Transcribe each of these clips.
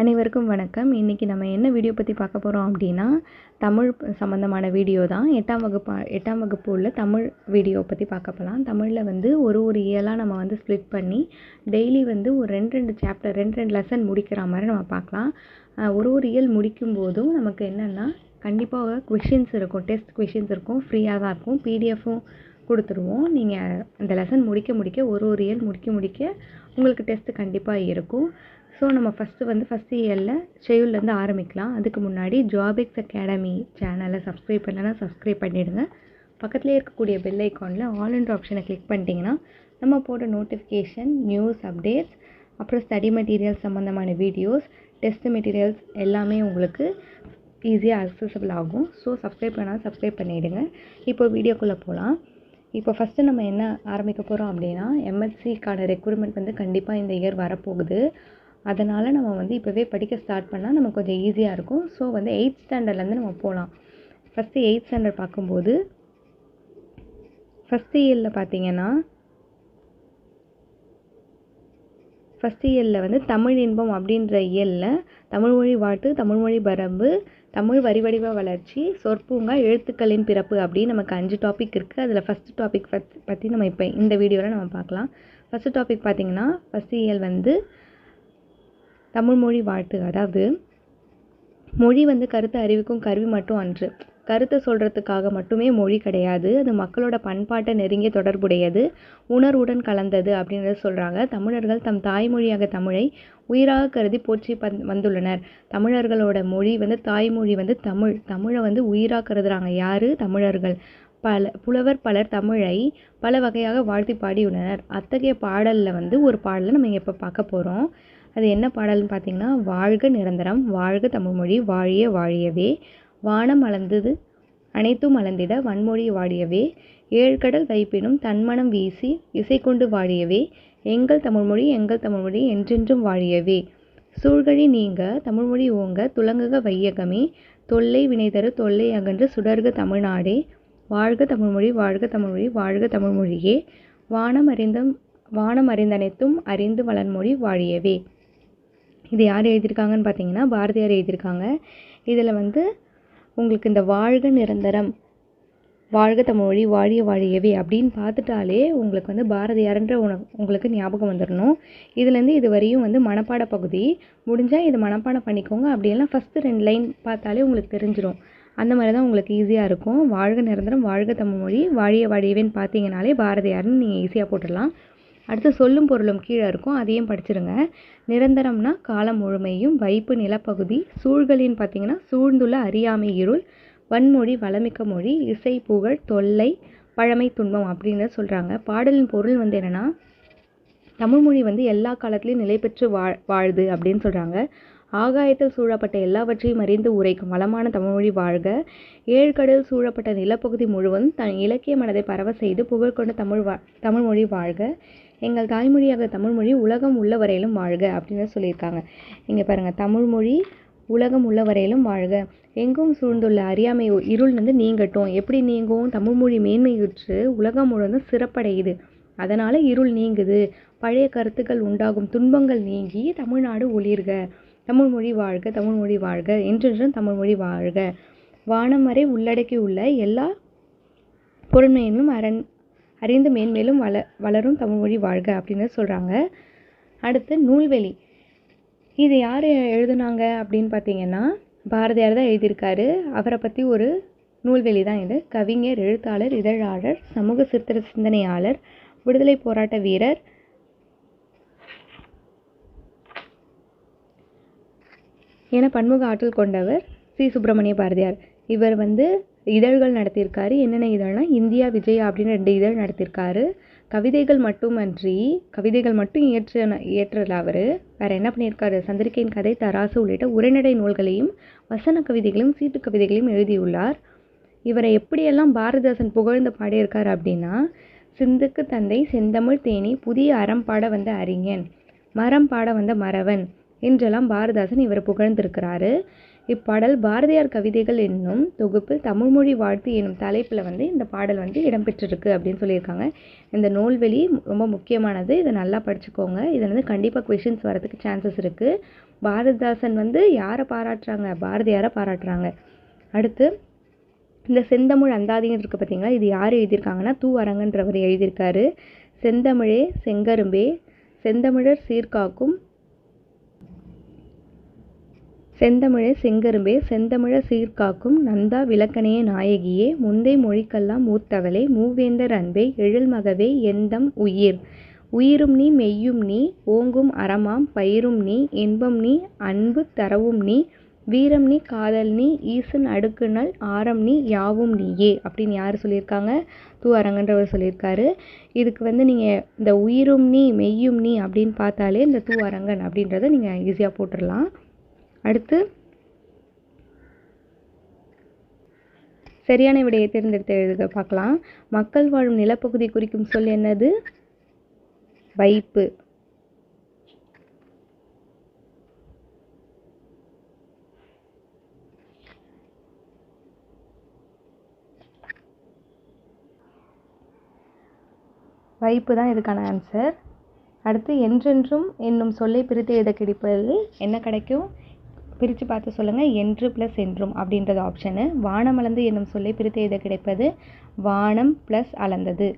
அனைவருக்கும் வணக்கம். இன்றைக்கி நம்ம என்ன வீடியோ பற்றி பார்க்க போகிறோம் அப்படின்னா, தமிழ் சம்மந்தமான வீடியோ தான். 8ஆம் வகுப்பு உள்ள தமிழ் வீடியோ பற்றி பார்க்க போகலாம். தமிழில் வந்து ஒரு இயலாக நம்ம வந்து ஸ்ப்ளிட் பண்ணி டெய்லி வந்து ஒரு 2 சாப்டர் 2 லெசன் முடிக்கிற மாதிரி நம்ம பார்க்கலாம். ஒரு இயல் முடிக்கும் போதும் நமக்கு என்னென்னா கண்டிப்பாக கொஷின்ஸ் இருக்கும், டெஸ்ட் கொஷின்ஸ் இருக்கும், ஃப்ரீயாக தான் இருக்கும். பிடிஎஃப்பும் கொடுத்துருவோம். நீங்கள் அந்த லெசன் முடிக்க ஒரு இயல் முடிக்க உங்களுக்கு டெஸ்ட்டு கண்டிப்பாக இருக்கும். ஸோ நம்ம ஃபஸ்ட்டு இயரில் ஷெடியூல்லேருந்து ஆரம்பிக்கலாம். அதுக்கு முன்னாடி ஜாபிக்ஸ் அகாடமி சேனலை சப்ஸ்கிரைப் பண்ணலைன்னா சப்ஸ்கிரைப் பண்ணிவிடுங்க. பக்கத்துலேயே இருக்கக்கூடிய பெல் ஐக்கானில் ஆல் என்ற ஆப்ஷனை கிளிக் பண்ணிட்டீங்கன்னா நம்ம போடுற நோட்டிஃபிகேஷன், நியூஸ் அப்டேட்ஸ், அப்புறம் ஸ்டடி மெட்டீரியல்ஸ் சம்மந்தமான வீடியோஸ், டெஸ்ட் மெட்டீரியல்ஸ் எல்லாமே உங்களுக்கு ஈஸியாக அக்சஸபிள் ஆகும். ஸோ சப்ஸ்கிரைப் பண்ணால் சப்ஸ்கிரைப் பண்ணிவிடுங்க. இப்போ வீடியோக்குள்ளே போகலாம். இப்போ ஃபஸ்ட்டு நம்ம என்ன ஆரம்பிக்க போகிறோம் அப்படின்னா, எம்எஸ்சிக்கான ரெக்ரூட்மெண்ட் வந்து கண்டிப்பாக இந்த இயர் வரப்போகுது. அதனால் நம்ம வந்து இப்போவே படிக்க ஸ்டார்ட் பண்ணால் நமக்கு கொஞ்சம் ஈஸியாக இருக்கும். ஸோ வந்து 8th ஸ்டாண்டர்ட்லேருந்து நம்ம போகலாம். ஃபஸ்ட்டு 8th ஸ்டாண்டர்ட் பார்க்கும்போது ஃபஸ்ட்டு இயலில் வந்து தமிழ் இன்பம் அப்படின்ற இயலில் தமிழ்மொழி வாழ்த்து, தமிழ்மொழி பரம்பு, தமிழ் வரிவடிவ வளர்ச்சி, சொற்பூங்கா, எழுத்துக்களின் பிறப்பு அப்படின்னு நமக்கு 5 டாபிக் இருக்குது. அதில் ஃபஸ்ட்டு டாபிக் பற்றி நம்ம இப்போ இந்த வீடியோவில் நம்ம பார்க்கலாம். ஃபஸ்ட்டு டாபிக் பார்த்திங்கன்னா, ஃபஸ்ட்டு இயல் வந்து தமிழ்மொழி வாழ்த்து. அதாவது மொழி வந்து கருத்து அறிவிக்கும் கருவி மட்டும் அன்று. கருத்தை சொல்கிறதுக்காக மட்டுமே மொழி கிடையாது. அது மக்களோட பண்பாட்டை நெருங்கிய தொடர்புடையது, உணர்வுடன் கலந்தது அப்படின்றத சொல்கிறாங்க. தமிழர்கள் தம் தாய்மொழியாக தமிழை உயிராக கருதி போற்றி வந்துள்ளனர். தமிழர்களோட மொழி வந்து தாய்மொழி வந்து தமிழை வந்து உயிராக கருதுகிறாங்க. யார்? தமிழர்கள். புலவர் பலர் தமிழை பல வகையாக வாழ்த்தி பாடியுள்ளனர். அத்தகைய பாடலில் வந்து ஒரு பாடலை நம்ம இப்போ பார்க்க போகிறோம். அது என்ன பாடல்னு பார்த்திங்கன்னா, வாழ்க நிரந்தரம், வாழ்க தமிழ்மொழி, வாழிய வாழியவே, வானம் அளந்தது அனைத்தும் அளந்திட வன்மொழி வாழியவே, ஏழ்கடல் வைப்பினும் தன்மனம் வீசி இசை கொண்டு வாழியவே, எங்கள் தமிழ்மொழி எங்கள் தமிழ்மொழி என்றென்றும் வாழியவே, சூழ்கழி நீங்க தமிழ்மொழி ஓங்க துலங்குக வையகமே, தொல்லை வினைதரு தொல்லை அகன்று சுடர்க தமிழ்நாடே, வாழ்க தமிழ்மொழி வாழ்க தமிழ்மொழி வாழ்க தமிழ்மொழியே, வானம் அறிந்தனைத்தும் அறிந்து வளர்மொழி வாழியவே. இது யார் எழுதியிருக்காங்கன்னு பார்த்தீங்கன்னா, பாரதியார் எழுதியிருக்காங்க. இதில் வந்து உங்களுக்கு இந்த வாழ்க நிரந்தரம், வாழ்க தமிழ்மொழி, வாழிய வாழியவே அப்படின்னு பார்த்துட்டாலே உங்களுக்கு வந்து பாரதியார்ன்ற உங்களுக்கு ஞாபகம் வந்துடணும். இதுலேருந்து இது வரையும் வந்து மனப்பாட பகுதி. முடிஞ்சால் இது மனப்பாடம் பண்ணிக்கோங்க. அப்படியெல்லாம் ஃபஸ்ட்டு 2 லைன் பார்த்தாலே உங்களுக்கு தெரிஞ்சிடும். அந்த மாதிரி தான் உங்களுக்கு ஈஸியாக இருக்கும். வாழ்க நிரந்தரம், வாழ்க தமிழ்மொழி, வாழிய வாழியவேன்னு பார்த்தீங்கனாலே பாரதியார்னு நீங்கள் ஈஸியாக போட்டுடலாம். அடுத்து சொல்லும் பொருளும் கீழே இருக்கும், அதையும் படிச்சிருங்க. நிரந்தரம்னா காலம் முழுமையும், வைப்பு நிலப்பகுதி, சூழ்களின்னு பார்த்தீங்கன்னா சூழ்ந்துள்ள அறியாமை இருள், வன்மொழி வளமிக்க மொழி, இசை புகழ், தொல்லை பழமை துன்பம் அப்படின்னு சொல்கிறாங்க. பாடலின் பொருள் வந்து என்னென்னா, தமிழ்மொழி வந்து எல்லா காலத்துலேயும் நிலை பெற்று வாழுது அப்படின்னு சொல்கிறாங்க. ஆகாயத்தில் சூழப்பட்ட எல்லாவற்றையும் அறிந்து உரைக்கும் வளமான தமிழ்மொழி வாழ்க, ஏழ்கடல் சூழப்பட்ட நிலப்பகுதி முழுவதும் தன் இலக்கிய மனதை பரவ செய்து புகழ் கொண்ட தமிழ்மொழி வாழ்க, எங்கள் தாய்மொழியாக தமிழ்மொழி உலகம் உள்ள வரையிலும் வாழ்க அப்படின்னு சொல்லியிருக்காங்க. இங்கே பாருங்கள், தமிழ்மொழி உலகம் உள்ள வரையிலும் வாழ்க, எங்கும் சூழ்ந்துள்ள அறியாமை இருள் வந்து நீங்கட்டும். எப்படி நீங்கும்? தமிழ்மொழி மேன்மையுற்று உலகம் முழுவதும் சிறப்படையுது, அதனால் இருள் நீங்குது, பழைய கருத்துக்கள் உண்டாகும் துன்பங்கள் நீங்கி தமிழ்நாடு ஒளிர்க, தமிழ்மொழி வாழ்க, தமிழ்மொழி வாழ்க, என்றென்றும் தமிழ்மொழி வாழ்க, வானம் வரை உள்ளடக்கி உள்ள எல்லா பொருண்மையிலும் அறிந்து மேன்மேலும் வளரும் தமிழ்மொழி வாழ்க அப்படின்னு சொல்கிறாங்க. அடுத்து நூல்வெளி. இது யார் எழுதுனாங்க அப்படின்னு பார்த்தீங்கன்னா, பாரதியார் தான் எழுதியிருக்காரு. அவரை பற்றி ஒரு நூல்வெளி தான் இது. கவிஞர், எழுத்தாளர், இதழாளர், சமூக சித்திர சிந்தனையாளர், விடுதலை போராட்ட வீரர் என பன்முக ஆற்றல் கொண்டவர் சி. சுப்பிரமணிய பாரதியார். இவர் வந்து இதழ்கள் நடத்தியிருக்காரு. என்னென்ன இதழ்னா, இந்தியா விஜயா அப்படின்னு 2 இதழ் நடத்தியிருக்காரு. கவிதைகள் மட்டும் இயற்றல அவர். வேறு என்ன பண்ணியிருக்காரு? சந்திரிகையின் கதை, தராசு உள்ளிட்ட உரைநடை நூல்களையும் வசன கவிதைகளையும் சீட்டு கவிதைகளையும் எழுதியுள்ளார். இவரை எப்படியெல்லாம் பாரதிதாசன் புகழ்ந்து பாடியிருக்கார் அப்படின்னா, சிந்துக்கு தந்தை, செந்தமிழ் தேனி, புதிய அறம் பாட வந்த அறிஞன், மரம் பாட வந்த மறவன் என்றெல்லாம் பாரதிதாசன் இவரை புகழ்ந்திருக்கிறாரு. இப்பாடல் பாரதியார் கவிதைகள் என்னும் தொகுப்பில் தமிழ்மொழி வாழ்த்து என்னும் தலைப்பில் வந்து இந்த பாடல் வந்து இடம்பெற்றிருக்கு அப்படின்னு சொல்லியிருக்காங்க. இந்த நூல்வெளி ரொம்ப முக்கியமானது. இதை நல்லா படிச்சுக்கோங்க. இதில் வந்து கண்டிப்பாக கொஷின்ஸ் வரதுக்கு சான்சஸ் இருக்குது. பாரதிதாசன் வந்து யாரை பாராட்டுறாங்க? பாரதியாரை பாராட்டுறாங்க. அடுத்து இந்த செந்தமிழ் அந்தாதின்னு இருக்குது பார்த்தீங்களா, இது யார் எழுதியிருக்காங்கன்னா அரங்கன்றவர் எழுதியிருக்காரு. செந்தமிழே செங்கரும்பே செந்தமிழர் சீர்காக்கும் செந்தமிழே செங்கரும்பே செந்தமிழர் சீர்காக்கும் நந்தா விளக்கணைய நாயகியே முந்தை மொழிக்கெல்லாம் மூத்தவளே மூவேந்தர் அன்பே எழில்மகவே எந்தம் உயிரும் நீ மெய்யும் நீ ஓங்கும் அறமாம் பயிரும் நீ இன்பம் நீ அன்பு தரவும் நீ வீரம் நீ காதல் நீ ஈசன் அடுக்குநல் ஆரம் நீ யாவும் நீயே அப்படின்னு யார் சொல்லியிருக்காங்க? அரங்கன்றவர் சொல்லியிருக்காரு. இதுக்கு வந்து நீங்கள் இந்த உயிரும் நீ மெய்யும் நீ அப்படின்னு பார்த்தாலே இந்த அரங்கன் அப்படின்றத நீங்கள் ஈஸியாக போட்டுடலாம். அடுத்து சரியான விடையை தேர்ந்தெடுத்து எழுதுக பார்க்கலாம். மக்கள் வாழும் நிலப்பகுதி குறிக்கும் சொல் என்னது? வைப்பு. வைப்பு தான் இதுக்கான ஆன்சர். அடுத்து என்றென்றும் என்னும் சொல்லை பிரித்து எழுத கிடைப்பது என்ன கிடைக்கும்? பிரித்து பார்த்து சொல்லுங்கள். என்று ப்ளஸ் என்றும் அப்படின்றது ஆப்ஷனு. வானமளந்து என்னும் சொல்லை பிரித்து எழுத கிடைப்பது வானம் ப்ளஸ் அளந்தது.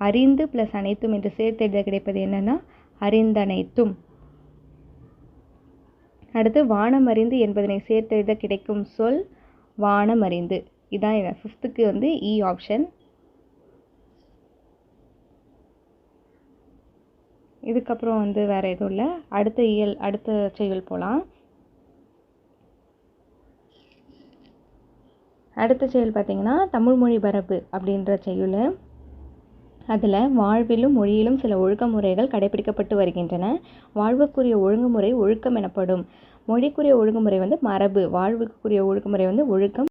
அறிந்து ப்ளஸ் அனைத்தும் என்று சேர்த்து எழுத கிடைப்பது என்னென்னா அறிந்தனைத்தும். அடுத்து வானம் அறிந்து என்பதனை சேர்த்து எழுத கிடைக்கும் சொல் வானம் அறிந்து. இதான் 5th வந்து இ ஆப்ஷன். இதுக்கப்புறம் வந்து வேறு எதுவும் இல்லை. அடுத்த செயல் போகலாம். அடுத்த செயல் பார்த்திங்கன்னா தமிழ்மொழி பரப்பு அப்படின்ற செயல். அதில் வாழ்விலும் மொழியிலும் சில ஒழுக்கமுறைகள் கடைபிடிக்கப்பட்டு வருகின்றன. வாழ்வுக்குரிய ஒழுங்குமுறை ஒழுக்கம் எனப்படும். மொழிக்குரிய ஒழுங்குமுறை வந்து மரபு. வாழ்வுக்குரிய ஒழுங்குமுறை வந்து ஒழுக்கம்.